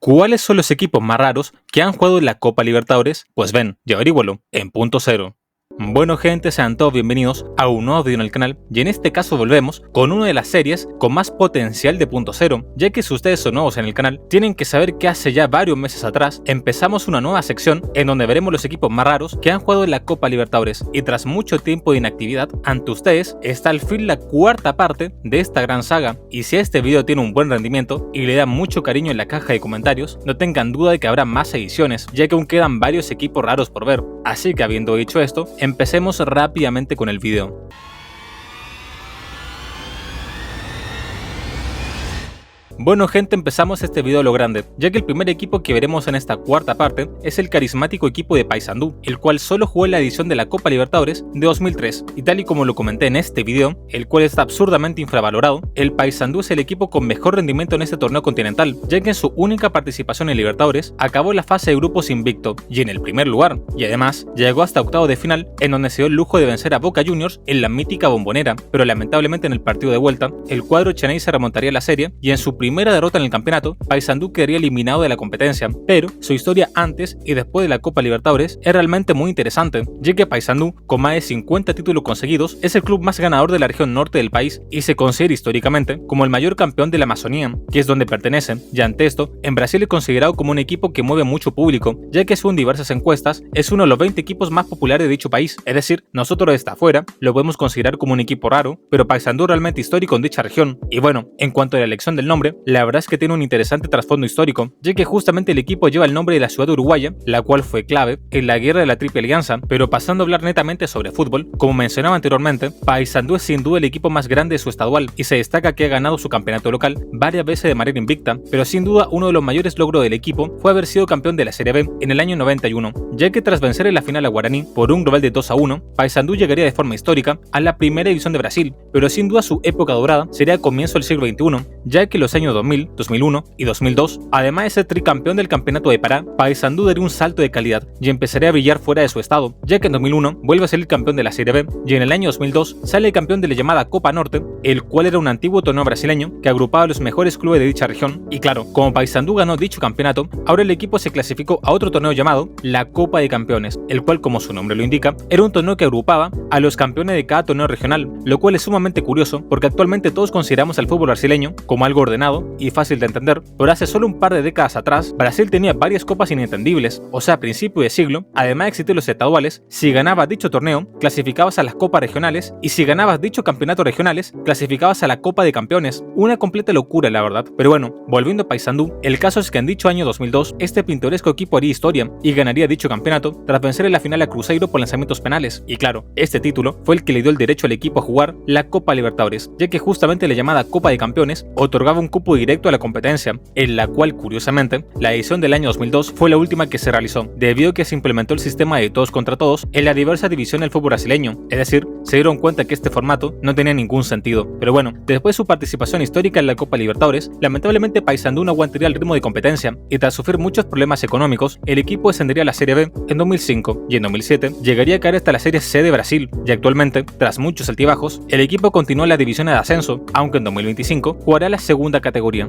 ¿Cuáles son los equipos más raros que han jugado en la Copa Libertadores? Pues ven, y averígualo en Punto Cero. Bueno gente, sean todos bienvenidos a un nuevo video en el canal, y en este caso volvemos con una de las series con más potencial de Punto Cero, ya que si ustedes son nuevos en el canal, tienen que saber que hace ya varios meses atrás empezamos una nueva sección en donde veremos los equipos más raros que han jugado en la Copa Libertadores, y tras mucho tiempo de inactividad, ante ustedes está al fin la cuarta parte de esta gran saga, y si este video tiene un buen rendimiento y le da mucho cariño en la caja de comentarios, no tengan duda de que habrá más ediciones, ya que aún quedan varios equipos raros por ver. Así que habiendo dicho esto, empecemos rápidamente con el video. Bueno gente, empezamos este video a lo grande, ya que el primer equipo que veremos en esta cuarta parte es el carismático equipo de Paysandú, el cual solo jugó en la edición de la Copa Libertadores de 2003, y tal y como lo comenté en este video, el cual está absurdamente infravalorado, el Paysandú es el equipo con mejor rendimiento en este torneo continental, ya que en su única participación en Libertadores acabó la fase de grupos invicto y en el primer lugar, y además llegó hasta octavos de final, en donde se dio el lujo de vencer a Boca Juniors en la mítica Bombonera, pero lamentablemente en el partido de vuelta, el cuadro Cheney se remontaría a la serie y en su primera derrota en el campeonato, Paysandú quedaría eliminado de la competencia, pero su historia antes y después de la Copa Libertadores es realmente muy interesante, ya que Paysandú, con más de 50 títulos conseguidos, es el club más ganador de la región norte del país y se considera históricamente como el mayor campeón de la Amazonía, que es donde pertenece, y ante esto, en Brasil es considerado como un equipo que mueve mucho público, ya que según diversas encuestas, es uno de los 20 equipos más populares de dicho país, es decir, nosotros desde afuera lo podemos considerar como un equipo raro, pero Paysandú realmente histórico en dicha región. Y bueno, en cuanto a la elección del nombre, la verdad es que tiene un interesante trasfondo histórico, ya que justamente el equipo lleva el nombre de la ciudad uruguaya, la cual fue clave en la guerra de la Triple Alianza. Pero pasando a hablar netamente sobre fútbol, como mencionaba anteriormente, Paysandú es sin duda el equipo más grande de su estadual y se destaca que ha ganado su campeonato local varias veces de manera invicta, pero sin duda uno de los mayores logros del equipo fue haber sido campeón de la Serie B en el año 91, ya que tras vencer en la final a Guaraní por un global de 2-1, Paysandú llegaría de forma histórica a la primera división de Brasil, pero sin duda su época dorada sería a comienzo del siglo XXI, ya que los años 2000, 2001 y 2002, además de ser tricampeón del campeonato de Pará, Paysandú daría un salto de calidad y empezaría a brillar fuera de su estado, ya que en 2001 vuelve a ser el campeón de la Serie B y en el año 2002 sale campeón de la llamada Copa Norte, el cual era un antiguo torneo brasileño que agrupaba a los mejores clubes de dicha región. Y claro, como Paysandú ganó dicho campeonato, ahora el equipo se clasificó a otro torneo llamado la Copa de Campeones, el cual, como su nombre lo indica, era un torneo que agrupaba a los campeones de cada torneo regional, lo cual es sumamente curioso porque actualmente todos consideramos al fútbol brasileño como algo ordenado y fácil de entender, pero hace solo un par de décadas atrás, Brasil tenía varias copas inentendibles, o sea, a principio de siglo, además de existir los estaduales, si ganabas dicho torneo, clasificabas a las copas regionales, y si ganabas dicho campeonato regionales, clasificabas a la Copa de Campeones. Una completa locura, la verdad. Pero bueno, volviendo a Paysandú, el caso es que en dicho año 2002, este pintoresco equipo haría historia y ganaría dicho campeonato tras vencer en la final a Cruzeiro por lanzamientos penales. Y claro, este título fue el que le dio el derecho al equipo a jugar la Copa Libertadores, ya que justamente la llamada Copa de Campeones otorgaba un cupo directo a la competencia, en la cual curiosamente la edición del año 2002 fue la última que se realizó, debido a que se implementó el sistema de todos contra todos en la diversa división del fútbol brasileño, es decir, se dieron cuenta que este formato no tenía ningún sentido. Pero bueno, después de su participación histórica en la Copa Libertadores, lamentablemente Paysandú no aguantaría el ritmo de competencia y tras sufrir muchos problemas económicos, el equipo descendería a la Serie B en 2005 y en 2007 llegaría a caer hasta la Serie C de Brasil, y actualmente, tras muchos altibajos, el equipo continúa en la división de ascenso, aunque en 2025 jugará la segunda categoría.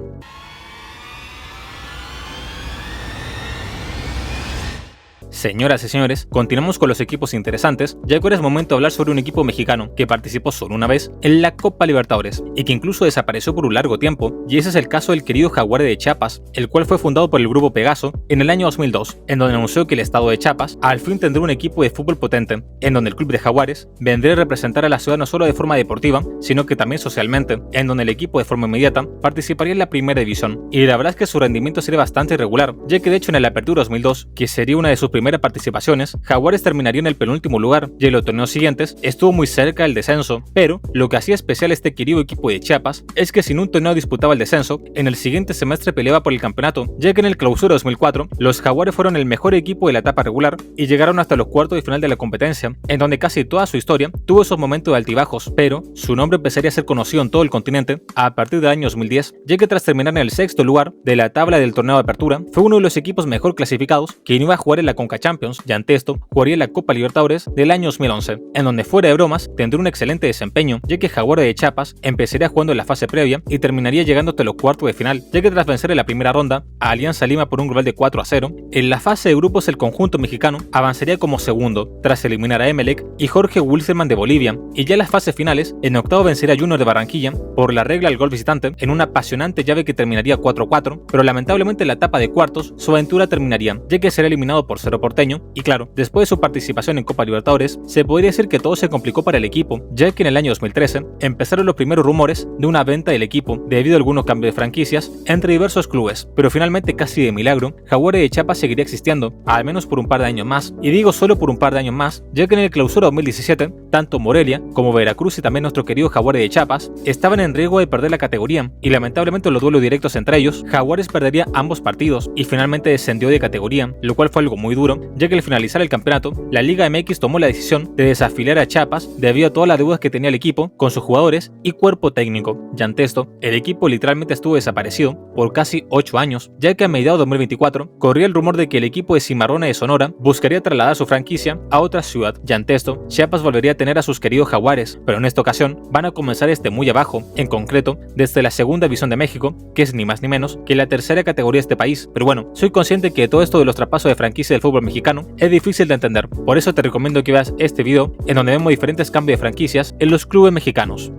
Señoras y señores, continuamos con los equipos interesantes, ya que ahora es momento de hablar sobre un equipo mexicano que participó solo una vez en la Copa Libertadores y que incluso desapareció por un largo tiempo, y ese es el caso del querido Jaguares de Chiapas, el cual fue fundado por el grupo Pegaso en el año 2002, en donde anunció que el estado de Chiapas al fin tendrá un equipo de fútbol potente, en donde el club de Jaguares vendría a representar a la ciudad no solo de forma deportiva, sino que también socialmente, en donde el equipo de forma inmediata participaría en la primera división, y la verdad es que su rendimiento sería bastante irregular, ya que de hecho en el Apertura 2002, que sería una de sus primeras participaciones, Jaguares terminaría en el penúltimo lugar y en los torneos siguientes estuvo muy cerca del descenso, pero lo que hacía especial este querido equipo de Chiapas es que sin un torneo disputaba el descenso, en el siguiente semestre peleaba por el campeonato, ya que en el Clausura 2004 los Jaguares fueron el mejor equipo de la etapa regular y llegaron hasta los cuartos de final de la competencia, en donde casi toda su historia tuvo esos momentos de altibajos, pero su nombre empezaría a ser conocido en todo el continente a partir del año 2010, ya que tras terminar en el sexto lugar de la tabla del torneo de apertura, fue uno de los equipos mejor clasificados que no iba a jugar en la Conca UEFA Champions, y ante esto jugaría la Copa Libertadores del año 2011, en donde fuera de bromas tendría un excelente desempeño, ya que Jaguares de Chiapas empezaría jugando en la fase previa y terminaría llegando hasta los cuartos de final, ya que tras vencer en la primera ronda a Alianza Lima por un global de 4-0, en la fase de grupos el conjunto mexicano avanzaría como segundo, tras eliminar a Emelec y Jorge Wilstermann de Bolivia, y ya en las fases finales, en octavo vencería a Junior de Barranquilla por la regla del gol visitante en una apasionante llave que terminaría 4-4, pero lamentablemente en la etapa de cuartos su aventura terminaría, ya que sería eliminado por Cerro Porteño, y claro, después de su participación en Copa Libertadores, se podría decir que todo se complicó para el equipo, ya que en el año 2013 empezaron los primeros rumores de una venta del equipo debido a algunos cambios de franquicias entre diversos clubes, pero finalmente casi de milagro, Jaguares de Chiapas seguiría existiendo, al menos por un par de años más, y digo solo por un par de años más, ya que en el Clausura 2017, tanto Morelia como Veracruz y también nuestro querido Jaguares de Chiapas estaban en riesgo de perder la categoría, y lamentablemente los duelos directos entre ellos, Jaguares perdería ambos partidos y finalmente descendió de categoría, lo cual fue algo muy duro, ya que al finalizar el campeonato, la Liga MX tomó la decisión de desafiliar a Chiapas debido a todas las deudas que tenía el equipo con sus jugadores y cuerpo técnico, y ante esto, el equipo literalmente estuvo desaparecido por casi 8 años, ya que a mediados de 2024 corría el rumor de que el equipo de Cimarrones de Sonora buscaría trasladar su franquicia a otra ciudad, y ante esto, Chiapas volvería a tener a sus queridos Jaguares, pero en esta ocasión van a comenzar muy abajo, en concreto desde la segunda división de México, que es ni más ni menos que la tercera categoría de este país, pero bueno, soy consciente que todo esto de los traspasos de franquicia del fútbol mexicano es difícil de entender, por eso te recomiendo que veas este video en donde vemos diferentes cambios de franquicias en los clubes mexicanos.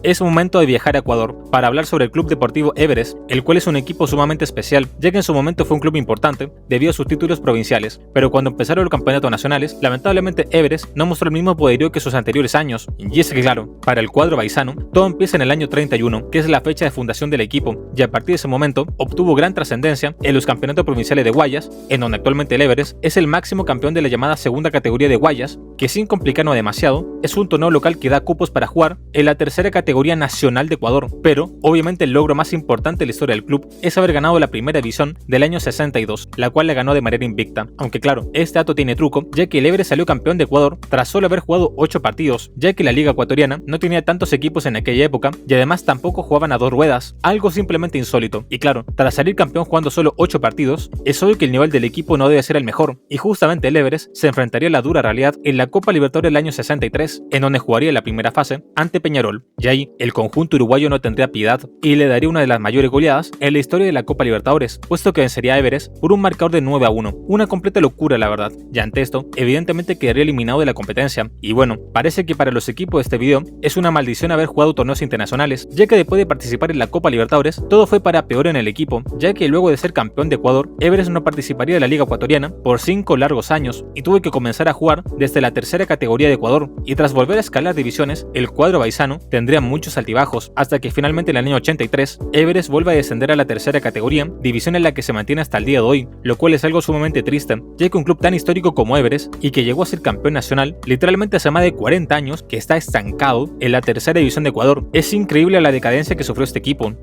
Es momento de viajar a Ecuador para hablar sobre el Club Deportivo Everest, el cual es un equipo sumamente especial, ya que en su momento fue un club importante debido a sus títulos provinciales, pero cuando empezaron los campeonatos nacionales, lamentablemente Everest no mostró el mismo poderío que sus anteriores años, y es que claro, para el cuadro paisano, todo empieza en el año 31, que es la fecha de fundación del equipo, y a partir de ese momento obtuvo gran trascendencia en los campeonatos provinciales de Guayas, en donde actualmente el Everest es el máximo campeón de la llamada segunda categoría de Guayas, que sin complicarnos demasiado, es un torneo local que da cupos para jugar en la tercera categoría nacional de Ecuador, pero obviamente el logro más importante de la historia del club es haber ganado la primera división del año 62, la cual la ganó de manera invicta, aunque claro, este dato tiene truco, ya que el Everest salió campeón de Ecuador tras solo haber jugado 8 partidos, ya que la liga ecuatoriana no tenía tantos equipos en aquella época y además tampoco jugaban a 2 ruedas, algo simplemente insólito, y claro, tras salir campeón jugando solo 8 partidos, es obvio que el nivel del equipo no debe ser el mejor, y justamente el Everest se enfrentaría a la dura realidad en la Copa Libertadores del año 63, en donde jugaría la primera fase ante Peñarol, y ahí el conjunto uruguayo no tendría piedad y le daría una de las mayores goleadas en la historia de la Copa Libertadores, puesto que vencería a Everest por un marcador de 9-1, una completa locura la verdad, y ante esto, evidentemente quedaría eliminado de la competencia, y bueno, parece que para los equipos de este video es una maldición haber jugado torneos internacionales, ya que después de participar en la Copa Libertadores, todo fue para peor en el equipo, ya que luego de ser campeón de Ecuador, Everest no participaría de la Liga Ecuatoriana por 5 largos años, y tuvo que comenzar a jugar desde la tercera categoría de Ecuador, y tras volver a escalar divisiones, el cuadro paisano tendría muchos altibajos, hasta que finalmente en el año 83, Everest vuelve a descender a la tercera categoría, división en la que se mantiene hasta el día de hoy, lo cual es algo sumamente triste, ya que un club tan histórico como Everest, y que llegó a ser campeón nacional, literalmente hace más de 40 años que está estancado en la tercera división de Ecuador. Es increíble la decadencia que sufrió este equipo.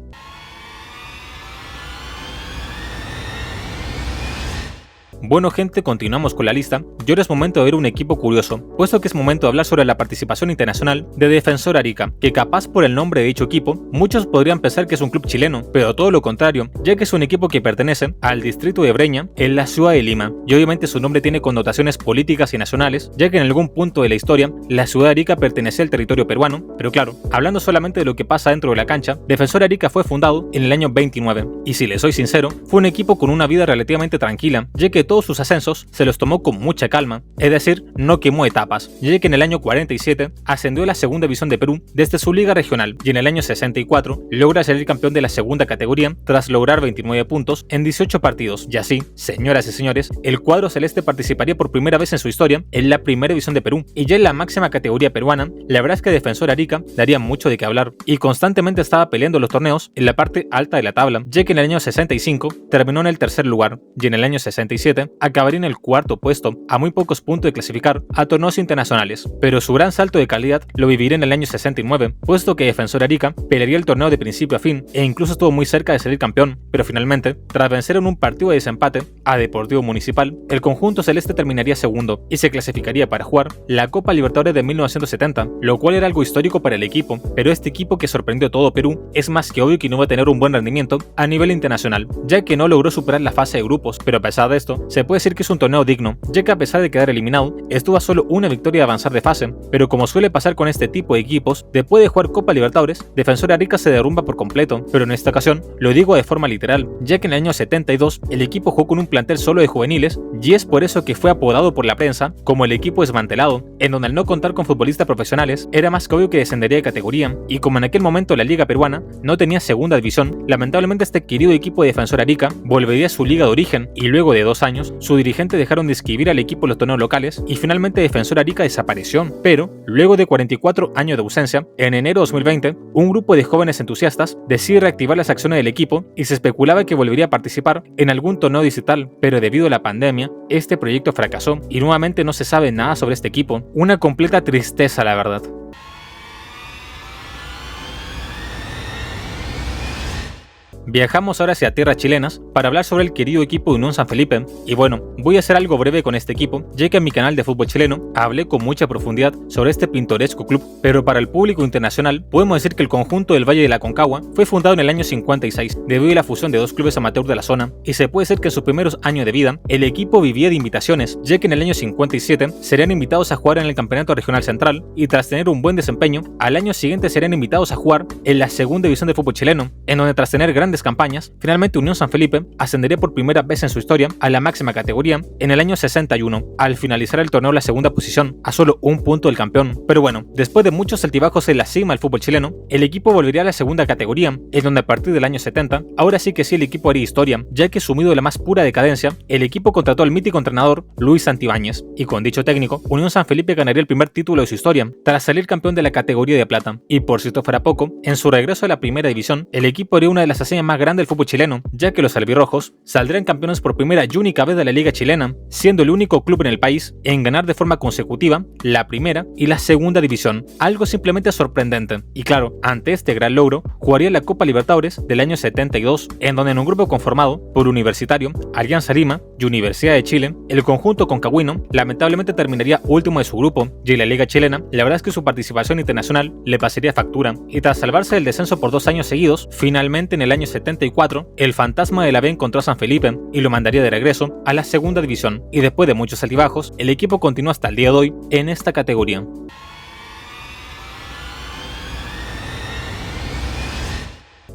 Bueno gente, continuamos con la lista y ahora es momento de ver un equipo curioso, puesto que es momento de hablar sobre la participación internacional de Defensor Arica, que capaz por el nombre de dicho equipo, muchos podrían pensar que es un club chileno, pero todo lo contrario, ya que es un equipo que pertenece al distrito de Breña, en la ciudad de Lima, y obviamente su nombre tiene connotaciones políticas y nacionales, ya que en algún punto de la historia, la ciudad de Arica pertenecía al territorio peruano, pero claro, hablando solamente de lo que pasa dentro de la cancha, Defensor Arica fue fundado en el año 29, y si les soy sincero, fue un equipo con una vida relativamente tranquila, ya que todos sus ascensos se los tomó con mucha calma, es decir, no quemó etapas, ya que en el año 47 ascendió a la segunda división de Perú desde su liga regional y en el año 64 logra salir campeón de la segunda categoría tras lograr 29 puntos en 18 partidos, y así, señoras y señores, el cuadro celeste participaría por primera vez en su historia en la primera división de Perú, y ya en la máxima categoría peruana, la verdad es que Defensor Arica daría mucho de qué hablar, y constantemente estaba peleando los torneos en la parte alta de la tabla, ya que en el año 65 terminó en el tercer lugar, y en el año 67 2020 acabaría en el cuarto puesto, a muy pocos puntos de clasificar a torneos internacionales, pero su gran salto de calidad lo viviría en el año 69, puesto que Defensor Arica pelearía el torneo de principio a fin e incluso estuvo muy cerca de salir campeón, pero finalmente, tras vencer en un partido de desempate a Deportivo Municipal, el conjunto celeste terminaría segundo y se clasificaría para jugar la Copa Libertadores de 1970, lo cual era algo histórico para el equipo, pero este equipo que sorprendió a todo Perú es más que obvio que no va a tener un buen rendimiento a nivel internacional, ya que no logró superar la fase de grupos, pero a pesar de esto, se puede decir que es un torneo digno, ya que a pesar de quedar eliminado, estuvo a solo una victoria de avanzar de fase, pero como suele pasar con este tipo de equipos, después de jugar Copa Libertadores, Defensor Arica se derrumba por completo, pero en esta ocasión lo digo de forma literal, ya que en el año 72 el equipo jugó con un plantel solo de juveniles, y es por eso que fue apodado por la prensa como el equipo desmantelado, en donde al no contar con futbolistas profesionales, era más que obvio que descendería de categoría, y como en aquel momento la liga peruana no tenía segunda división, lamentablemente este querido equipo de Defensor Arica volvería a su liga de origen, y luego de 2 años, su dirigente dejaron de inscribir al equipo en los torneos locales, y finalmente Defensor Arica desapareció, pero luego de 44 años de ausencia, en enero de 2020, un grupo de jóvenes entusiastas decide reactivar las acciones del equipo y se especulaba que volvería a participar en algún torneo digital, pero debido a la pandemia, este proyecto fracasó y nuevamente no se sabe nada sobre este equipo. Una completa tristeza, la verdad. Viajamos ahora hacia tierras chilenas para hablar sobre el querido equipo de Unión San Felipe, y bueno, voy a hacer algo breve con este equipo, ya que en mi canal de fútbol chileno hablé con mucha profundidad sobre este pintoresco club, pero para el público internacional podemos decir que el conjunto del Valle de la Aconcagua fue fundado en el año 56 debido a la fusión de 2 clubes amateur de la zona, y se puede decir que en sus primeros años de vida el equipo vivía de invitaciones, ya que en el año 57 serían invitados a jugar en el Campeonato Regional Central, y tras tener un buen desempeño, al año siguiente serían invitados a jugar en la segunda división del fútbol chileno, en donde tras tener grandes campañas, finalmente Unión San Felipe ascendería por primera vez en su historia a la máxima categoría en el año 61, al finalizar el torneo en la segunda posición, a solo un punto del campeón. Pero bueno, después de muchos altibajos en la cima del fútbol chileno, el equipo volvería a la segunda categoría, en donde a partir del año 70, ahora sí que sí el equipo haría historia, ya que sumido en la más pura decadencia, el equipo contrató al mítico entrenador Luis Santibáñez, y con dicho técnico, Unión San Felipe ganaría el primer título de su historia, tras salir campeón de la categoría de plata. Y por si esto fuera poco, en su regreso a la primera división, el equipo haría una de las hazañas más grandes del fútbol chileno, ya que los albirrojos saldrán campeones por primera y única vez de la liga chilena, siendo el único club en el país en ganar de forma consecutiva la primera y la segunda división, algo simplemente sorprendente. Y claro, ante este gran logro, jugaría la Copa Libertadores del año 72, en donde en un grupo conformado por Universitario, Alianza Lima y Universidad de Chile, el conjunto concagüino lamentablemente terminaría último de su grupo, y en la liga chilena, la verdad es que su participación internacional le pasaría factura, y tras salvarse del descenso por 2 años seguidos, finalmente en el año 74, el fantasma de la B encontró a San Felipe y lo mandaría de regreso a la segunda división, y después de muchos altibajos, el equipo continúa hasta el día de hoy en esta categoría.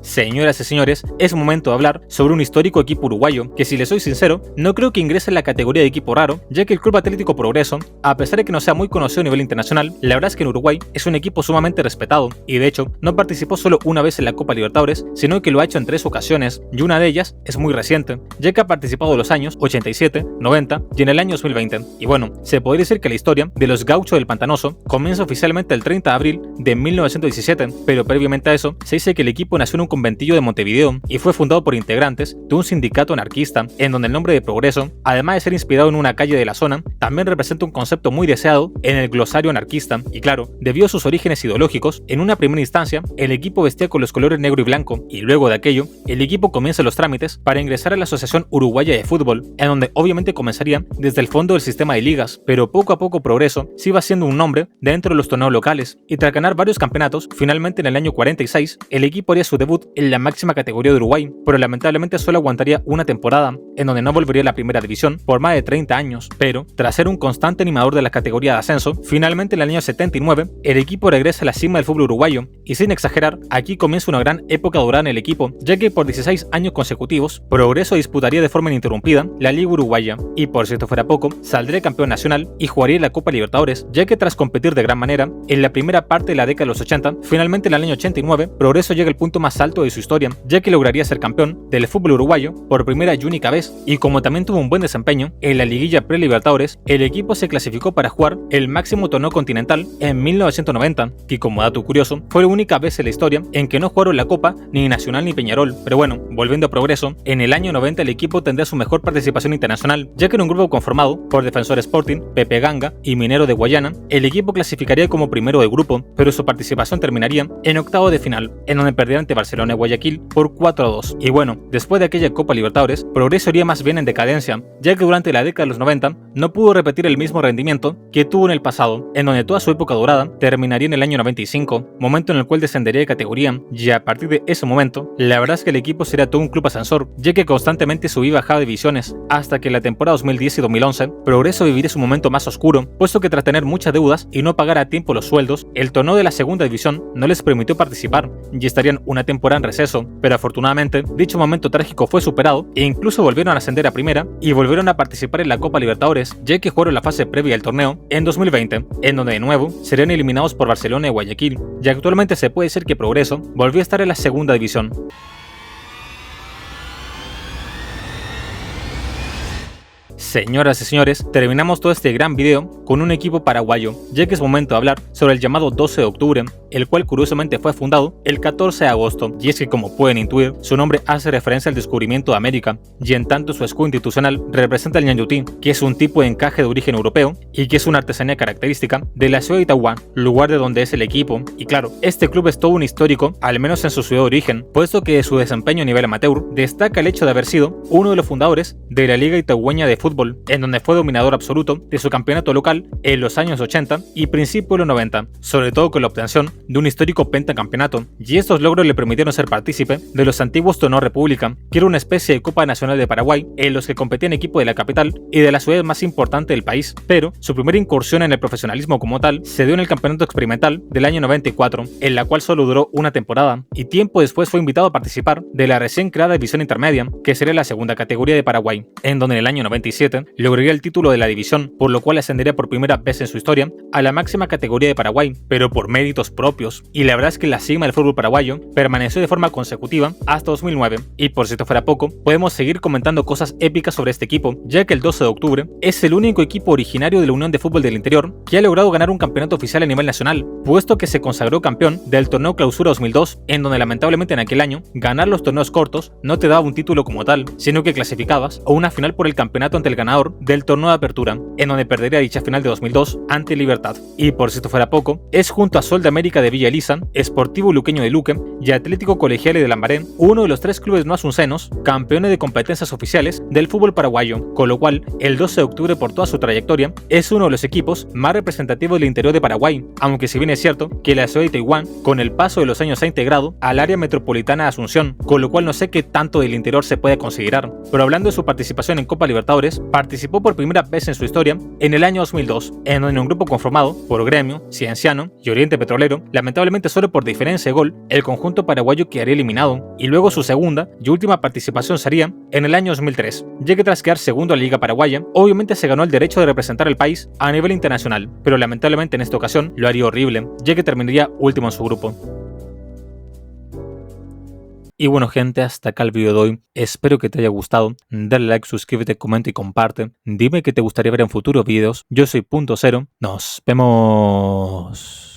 Señoras y señores, es momento de hablar sobre un histórico equipo uruguayo que, si les soy sincero, no creo que ingrese en la categoría de equipo raro, ya que el Club Atlético Progreso, a pesar de que no sea muy conocido a nivel internacional, la verdad es que en Uruguay es un equipo sumamente respetado, y de hecho no participó solo una vez en la Copa Libertadores, sino que lo ha hecho en 3 ocasiones, y una de ellas es muy reciente, ya que ha participado en los años 87, 90 y en el año 2020. Y bueno, se podría decir que la historia de los Gauchos del Pantanoso comienza oficialmente el 30 de abril de 1917, pero previamente a eso se dice que el equipo nació en un conventillo de Montevideo y fue fundado por integrantes de un sindicato anarquista, en donde el nombre de Progreso, además de ser inspirado en una calle de la zona, también representa un concepto muy deseado en el glosario anarquista. Y claro, debido a sus orígenes ideológicos, en una primera instancia el equipo vestía con los colores negro y blanco, y luego de aquello el equipo comienza los trámites para ingresar a la Asociación Uruguaya de Fútbol, en donde obviamente comenzaría desde el fondo del sistema de ligas, pero poco a poco Progreso se iba haciendo un nombre dentro de los torneos locales, y tras ganar varios campeonatos, finalmente en el año 46 el equipo haría su debut en la máxima categoría de Uruguay, pero lamentablemente solo aguantaría una temporada, en donde no volvería a la primera división por más de 30 años, pero tras ser un constante animador de la categoría de ascenso, finalmente en el año 79 el equipo regresa a la cima del fútbol uruguayo, y sin exagerar, aquí comienza una gran época dorada en el equipo, ya que por 16 años consecutivos, Progreso disputaría de forma ininterrumpida la Liga Uruguaya, y por si esto fuera poco, saldría campeón nacional y jugaría la Copa Libertadores, ya que tras competir de gran manera, en la primera parte de la década de los 80, finalmente en el año 89, Progreso llega al punto más alto momento de su historia, ya que lograría ser campeón del fútbol uruguayo por primera y única vez, y como también tuvo un buen desempeño en la liguilla pre-Libertadores, el equipo se clasificó para jugar el máximo torneo continental en 1990, que como dato curioso, fue la única vez en la historia en que no jugaron la Copa ni Nacional ni Peñarol. Pero bueno, volviendo a Progreso, en el año 90 el equipo tendría su mejor participación internacional, ya que en un grupo conformado por Defensor Sporting, Pepe Ganga y Minero de Guayana, el equipo clasificaría como primero de grupo, pero su participación terminaría en octavo de final, en donde perdería ante Barcelona y Guayaquil por 4-2. Y bueno, después de aquella Copa Libertadores, Progreso iría más bien en decadencia, ya que durante la década de los 90 no pudo repetir el mismo rendimiento que tuvo en el pasado, en donde toda su época dorada terminaría en el año 95, momento en el cual descendería de categoría, y a partir de ese momento, la verdad es que el equipo sería todo un club ascensor, ya que constantemente subía y bajaba divisiones, hasta que en la temporada 2010 y 2011, Progreso viviría su momento más oscuro, puesto que tras tener muchas deudas y no pagar a tiempo los sueldos, el torneo de la segunda división no les permitió participar, y estarían una temporada en receso, pero afortunadamente, dicho momento trágico fue superado, e incluso volvieron a ascender a primera, y volvieron a participar en la Copa Libertadores, ya que jugaron la fase previa del torneo en 2020, en donde de nuevo serían eliminados por Barcelona y Guayaquil, y actualmente se puede decir que Progreso volvió a estar en la segunda división. Señoras y señores, terminamos todo este gran video con un equipo paraguayo, ya que es momento de hablar sobre el llamado 12 de octubre, el cual curiosamente fue fundado el 14 de agosto, y es que como pueden intuir, su nombre hace referencia al descubrimiento de América, y en tanto su escudo institucional representa el ñandutí, que es un tipo de encaje de origen europeo, y que es una artesanía característica de la ciudad de Itagua, lugar de donde es el equipo, y claro, este club es todo un histórico, al menos en su ciudad de origen, puesto que de su desempeño a nivel amateur, destaca el hecho de haber sido uno de los fundadores de la Liga Itagüeña de Fútbol, en donde fue dominador absoluto de su campeonato local en los años 80 y principios de los 90, sobre todo con la obtención de un histórico pentacampeonato, y estos logros le permitieron ser partícipe de los antiguos Torneo República, que era una especie de Copa Nacional de Paraguay en los que competían equipos de la capital y de la ciudad más importante del país, pero su primera incursión en el profesionalismo como tal se dio en el campeonato experimental del año 94, en la cual solo duró una temporada, y tiempo después fue invitado a participar de la recién creada división intermedia, que sería la segunda categoría de Paraguay, en donde en el año 97 lograría el título de la división, por lo cual ascendería por primera vez en su historia a la máxima categoría de Paraguay, pero por méritos propios, y la verdad es que la cima del fútbol paraguayo permaneció de forma consecutiva hasta 2009, y por si esto fuera poco, podemos seguir comentando cosas épicas sobre este equipo, ya que el 12 de octubre es el único equipo originario de la Unión de Fútbol del Interior que ha logrado ganar un campeonato oficial a nivel nacional, puesto que se consagró campeón del torneo Clausura 2002, en donde lamentablemente en aquel año ganar los torneos cortos no te daba un título como tal, sino que clasificabas a una final por el campeonato ante el ganador del torneo de apertura, en donde perdería dicha final de 2002 ante Libertad. Y por si esto fuera poco, es junto a Sol de América de Villa Elisa, Sportivo Luqueño de Luque y Atlético Colegiale de Lambaré, uno de los tres clubes no asuncenos, campeones de competencias oficiales del fútbol paraguayo, con lo cual el 12 de octubre por toda su trayectoria es uno de los equipos más representativos del interior de Paraguay, aunque si bien es cierto que la ciudad de Taiwán con el paso de los años se ha integrado al área metropolitana de Asunción, con lo cual no sé qué tanto del interior se puede considerar. Pero hablando de su participación en Copa Libertadores, participó por primera vez en su historia en el año 2002, en donde un grupo conformado por Gremio, Cienciano y Oriente Petrolero, lamentablemente solo por diferencia de gol, el conjunto paraguayo quedaría eliminado, y luego su segunda y última participación sería en el año 2003, ya que tras quedar segundo a la Liga Paraguaya, obviamente se ganó el derecho de representar al país a nivel internacional, pero lamentablemente en esta ocasión lo haría horrible, ya que terminaría último en su grupo. Y bueno gente, hasta acá el vídeo de hoy, espero que te haya gustado, dale like, suscríbete, comenta y comparte, dime qué te gustaría ver en futuros vídeos, yo soy Punto Cero, nos vemos.